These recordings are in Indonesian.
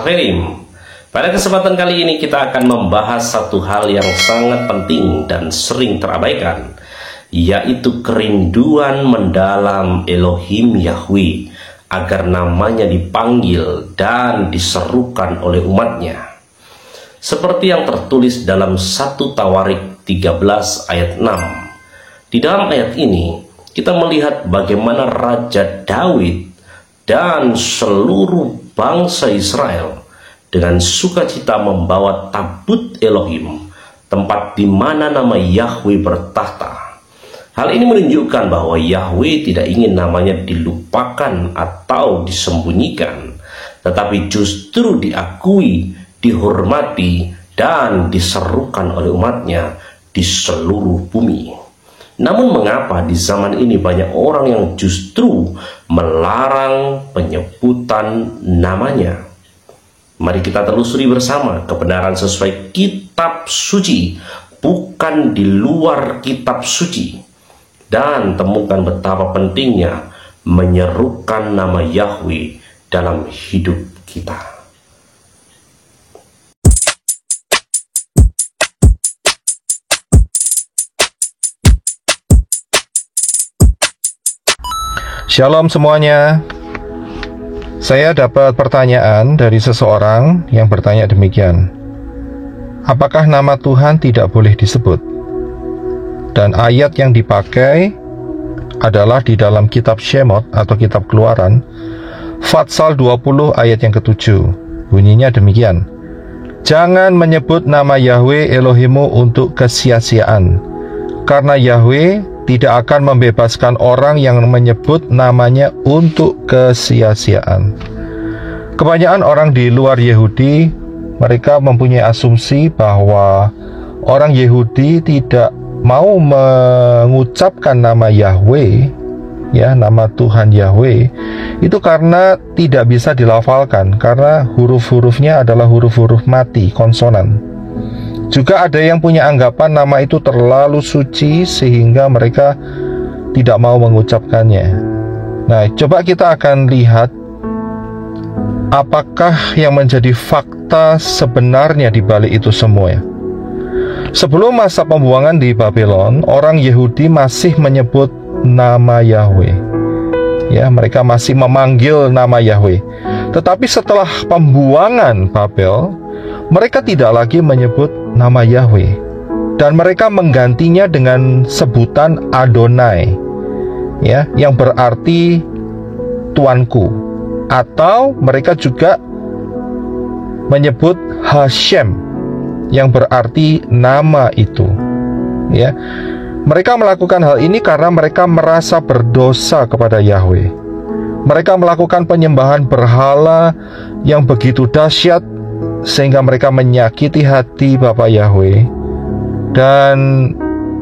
Astaghfirullahaladzim. Pada kesempatan kali ini kita akan membahas satu hal yang sangat penting dan sering terabaikan, yaitu kerinduan mendalam Elohim Yahweh agar namanya dipanggil dan diserukan oleh umatnya. Seperti yang tertulis dalam 1 Tawarik 13 ayat 6. Di dalam ayat ini kita melihat bagaimana Raja Daud dan seluruh bangsa Israel dengan sukacita membawa tabut Elohim, tempat di mana nama Yahweh bertahta. Hal ini menunjukkan bahwa Yahweh tidak ingin namanya dilupakan atau disembunyikan, tetapi justru diakui, dihormati, dan diserukan oleh umatnya di seluruh bumi. Namun mengapa di zaman ini banyak orang yang justru melarang penyebutan namanya? Mari kita telusuri bersama kebenaran sesuai kitab suci, bukan di luar kitab suci, dan temukan betapa pentingnya menyerukan nama Yahweh dalam hidup kita. Shalom semuanya. Saya dapat pertanyaan dari seseorang yang bertanya demikian. Apakah nama Tuhan tidak boleh disebut? Dan ayat yang dipakai adalah di dalam kitab Shemot atau kitab Keluaran, Fatsal 20 ayat yang ke-7. Bunyinya demikian. Jangan menyebut nama Yahweh Elohimu untuk kesia-siaan, karena Yahweh tidak akan membebaskan orang yang menyebut namanya untuk kesia-siaan. Kebanyakan orang di luar Yahudi, mereka mempunyai asumsi bahwa orang Yahudi tidak mau mengucapkan nama Yahweh, ya, nama Tuhan Yahweh, itu karena tidak bisa dilafalkan, karena huruf-hurufnya adalah huruf-huruf mati, konsonan. Juga ada yang punya anggapan nama itu terlalu suci sehingga mereka tidak mau mengucapkannya. Nah, coba kita akan lihat apakah yang menjadi fakta sebenarnya di balik itu semua. Sebelum masa pembuangan di Babylon, orang Yahudi masih menyebut nama Yahweh. Ya, mereka masih memanggil nama Yahweh. Tetapi setelah pembuangan Babel, mereka tidak lagi menyebut nama Yahweh, dan mereka menggantinya dengan sebutan Adonai, ya, yang berarti tuanku, atau mereka juga menyebut Hashem, yang berarti nama itu, ya. Mereka melakukan hal ini karena mereka merasa berdosa kepada Yahweh. Mereka melakukan penyembahan berhala yang begitu dahsyat sehingga mereka menyakiti hati Bapa Yahweh, dan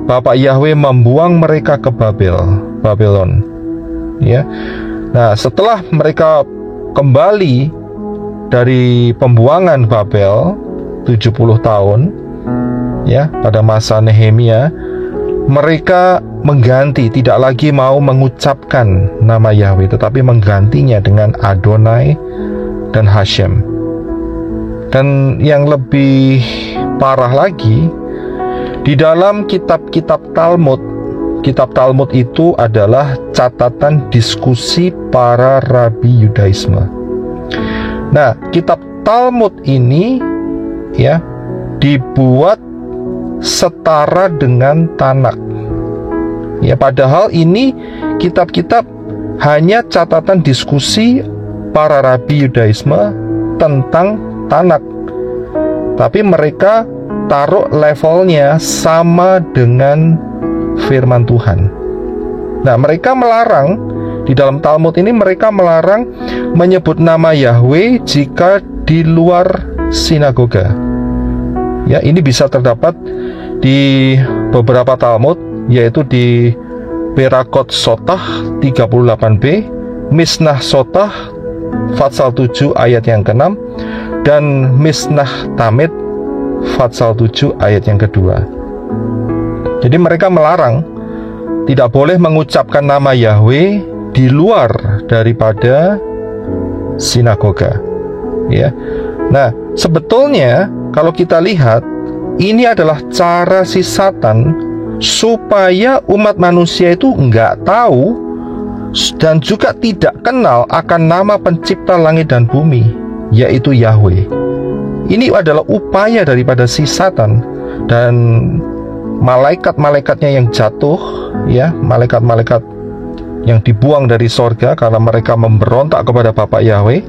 Bapa Yahweh membuang mereka ke Babylon, ya. Nah, setelah mereka kembali dari pembuangan Babel 70 tahun, ya, pada masa Nehemia, mereka mengganti, tidak lagi mau mengucapkan nama Yahweh, tetapi menggantinya dengan Adonai dan Hashem. Dan yang lebih parah lagi, di dalam kitab-kitab Talmud itu adalah catatan diskusi para rabi Yudaisme. Nah, kitab Talmud ini, ya, dibuat setara dengan Tanakh. Ya, padahal ini kitab-kitab hanya catatan diskusi para rabi Yudaisme tentang Tanakh, tapi mereka taruh levelnya sama dengan firman Tuhan. Nah, mereka melarang, di dalam Talmud ini mereka melarang menyebut nama Yahweh jika di luar sinagoga. Ya, ini bisa terdapat di beberapa Talmud, yaitu di Berakot Sotah 38b, Misnah Sotah Fatsal 7 ayat yang ke-6, dan Misnah Tamid Fatsal 7 ayat yang kedua. Jadi mereka melarang, tidak boleh mengucapkan nama Yahweh di luar daripada sinagoga, ya. Nah, sebetulnya kalau kita lihat, ini adalah cara si Satan supaya umat manusia itu nggak tahu dan juga tidak kenal akan nama pencipta langit dan bumi, yaitu Yahweh. Ini adalah upaya daripada si Satan dan malaikat-malaikatnya yang jatuh, ya, malaikat-malaikat yang dibuang dari sorga karena mereka memberontak kepada Bapa Yahweh,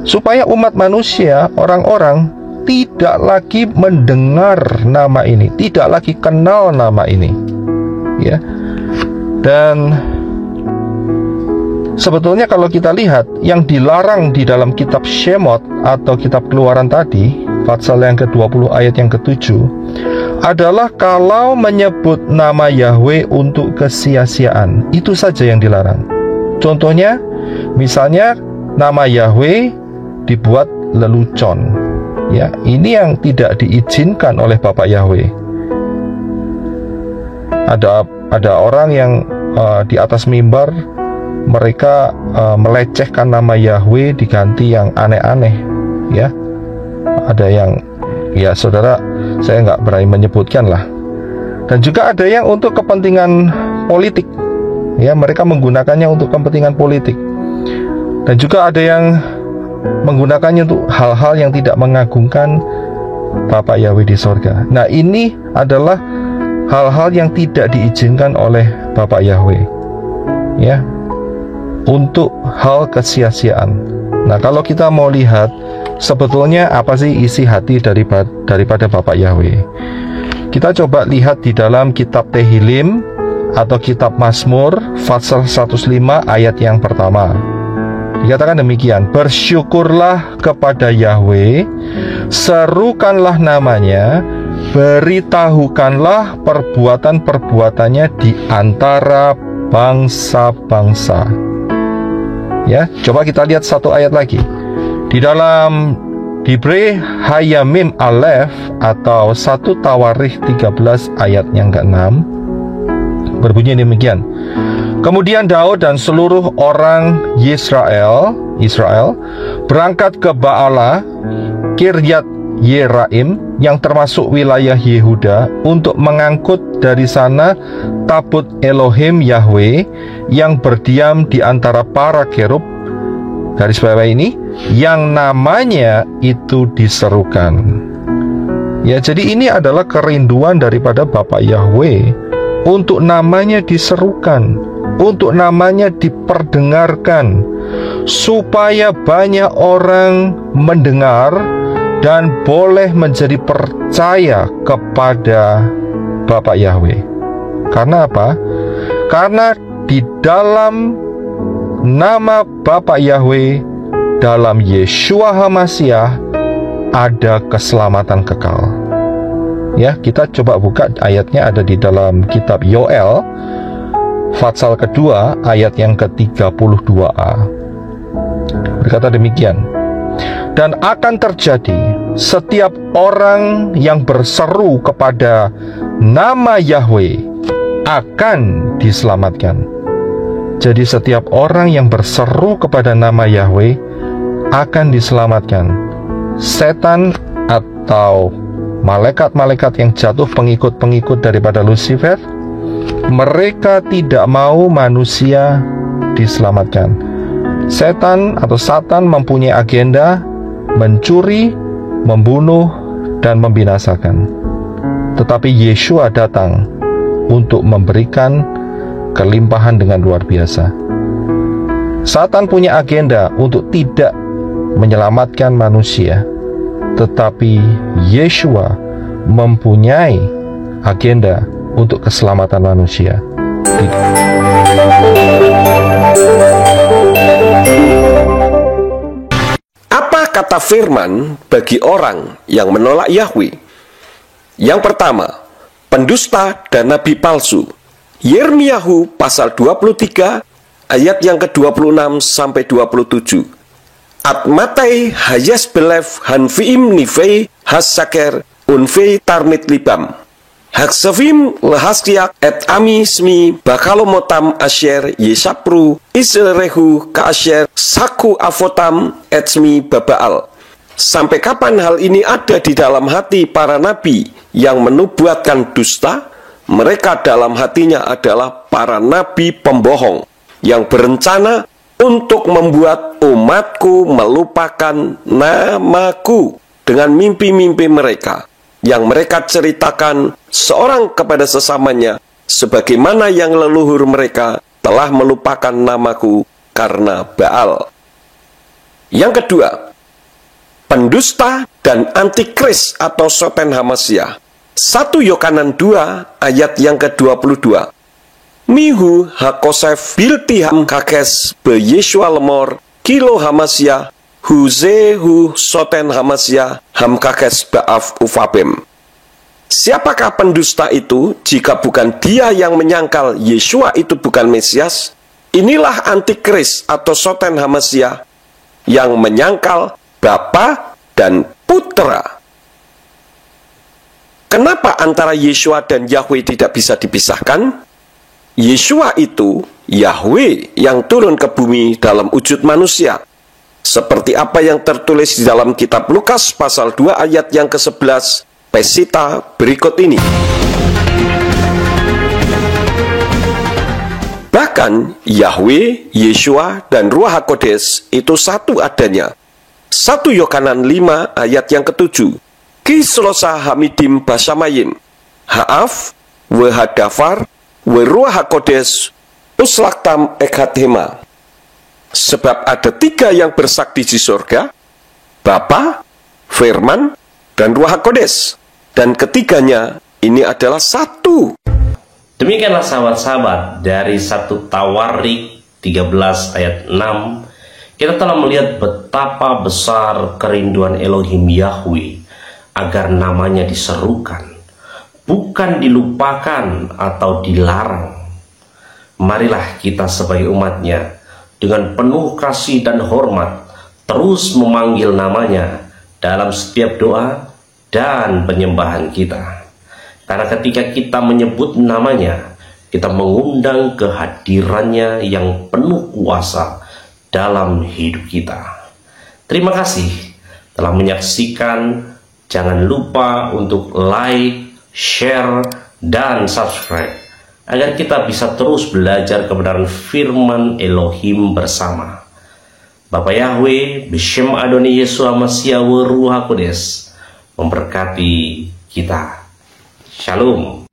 supaya umat manusia, orang-orang tidak lagi mendengar nama ini, tidak lagi kenal nama ini, ya. Dan sebetulnya kalau kita lihat yang dilarang di dalam kitab Shemot atau kitab Keluaran tadi, pasal yang ke-20 ayat yang ke-7, adalah kalau menyebut nama Yahweh untuk kesia-siaan. Itu saja yang dilarang. Contohnya, misalnya nama Yahweh dibuat lelucon. Ya, ini yang tidak diizinkan oleh Bapak Yahweh. Ada orang yang di atas mimbar mereka melecehkan nama Yahweh, diganti yang aneh-aneh, ya. Ada yang, ya saudara, saya nggak berani menyebutkan lah. Dan juga ada yang untuk kepentingan politik, ya, mereka menggunakannya untuk kepentingan politik. Dan juga ada yang menggunakannya untuk hal-hal yang tidak mengagungkan Bapak Yahweh di sorga. Nah, ini adalah hal-hal yang tidak diizinkan oleh Bapak Yahweh, ya, untuk hal kesia-siaan. Nah, kalau kita mau lihat sebetulnya apa sih isi hati daripada Bapak Yahweh, kita coba lihat di dalam kitab Tehillim atau kitab Mazmur pasal 105 ayat yang pertama. Dikatakan demikian, bersyukurlah kepada Yahweh, serukanlah namanya, beritahukanlah perbuatan-perbuatannya di antara bangsa-bangsa. Ya, coba kita lihat satu ayat lagi. Di dalam Dibre Hayamim Aleph atau 1 Tawarikh 13 ayat yang ke-6 berbunyi demikian. Kemudian Daud dan seluruh orang Israel berangkat ke Baala Kiryat Yeraim yang termasuk wilayah Yehuda untuk mengangkut dari sana tabut Elohim Yahweh yang berdiam di antara para kerub, garis bawah ini, yang namanya itu diserukan. Ya, jadi ini adalah kerinduan daripada Bapak Yahweh untuk namanya diserukan, untuk namanya diperdengarkan, supaya banyak orang mendengar dan boleh menjadi percaya kepada Bapak Yahweh. Karena apa? Karena di dalam nama Bapak Yahweh, dalam Yeshua HaMashiach, ada keselamatan kekal. Ya, kita coba buka ayatnya, ada di dalam kitab Yoel pasal kedua ayat yang ke-32a. Berkata demikian, dan akan terjadi setiap orang yang berseru kepada nama Yahweh akan diselamatkan. Jadi setiap orang yang berseru kepada nama Yahweh akan diselamatkan. Setan atau malaikat-malaikat yang jatuh, pengikut-pengikut daripada Lucifer, mereka tidak mau manusia diselamatkan. Setan atau Satan mempunyai agenda mencuri, membunuh, dan membinasakan. Tetapi Yeshua datang untuk memberikan kelimpahan dengan luar biasa. Satan punya agenda untuk tidak menyelamatkan manusia, tetapi Yeshua mempunyai agenda untuk keselamatan manusia. Apa kata firman bagi orang yang menolak Yahweh? Yang pertama, pendusta dan nabi palsu. Yirmiyahu pasal 23 ayat yang ke-26 sampai 27. Atmatai hayas belef hanfiim nifei hasaker unfei tarmit libam. Haksavim lehaskiak et amismi bakalomotam asyer yesapru isrehu ka asyer saku avotam etsmi babaal. Sampai kapan hal ini ada di dalam hati para nabi yang menubuatkan dusta? Mereka dalam hatinya adalah para nabi pembohong yang berencana untuk membuat umatku melupakan namaku dengan mimpi-mimpi mereka yang mereka ceritakan seorang kepada sesamanya, sebagaimana yang leluhur mereka telah melupakan namaku karena Baal. Yang kedua, pendusta dan antikris atau Soten Hamasyah. 1 Yohanan 2 ayat yang ke-22. Mihu hakosef biltiham kakes be Yeshua lemor kilo Hamasyah huzehu Soten Hamasyah ham kakes baaf ufabem. Siapakah pendusta itu jika bukan dia yang menyangkal Yeshua itu bukan Mesias? Inilah antikris atau Soten Hamasyah yang menyangkal Bapa dan Putra. Kenapa antara Yeshua dan Yahweh tidak bisa dipisahkan? Yeshua itu Yahweh yang turun ke bumi dalam wujud manusia. Seperti apa yang tertulis di dalam kitab Lukas pasal 2 ayat yang ke-11 pesita berikut ini. Bahkan Yahweh, Yeshua, dan Ruach HaKodes itu satu adanya. 1 Yohanan 5 ayat yang ke-7. Kislosa hamidim basamayim haaf wehadafar Weruah HaKodes uslaktam ekhathema. Sebab ada 3 yang bersaksi di surga, Bapa, Firman, dan Ruach HaKodes. Dan ketiganya ini adalah satu. Demikianlah sahabat-sahabat dari 1 Tawarik 13 ayat 6. Kita telah melihat betapa besar kerinduan Elohim Yahweh agar namanya diserukan, bukan dilupakan atau dilarang. Marilah kita sebagai umatnya dengan penuh kasih dan hormat terus memanggil namanya dalam setiap doa dan penyembahan kita. Karena ketika kita menyebut namanya, kita mengundang kehadirannya yang penuh kuasa dalam hidup kita. Terima kasih telah menyaksikan. Jangan lupa untuk like, share, dan subscribe agar kita bisa terus belajar kebenaran firman Elohim bersama. Bapa Yahweh, Beshem Adoni Yeshua Mashiach Ruach HaKodes memberkati kita. Shalom.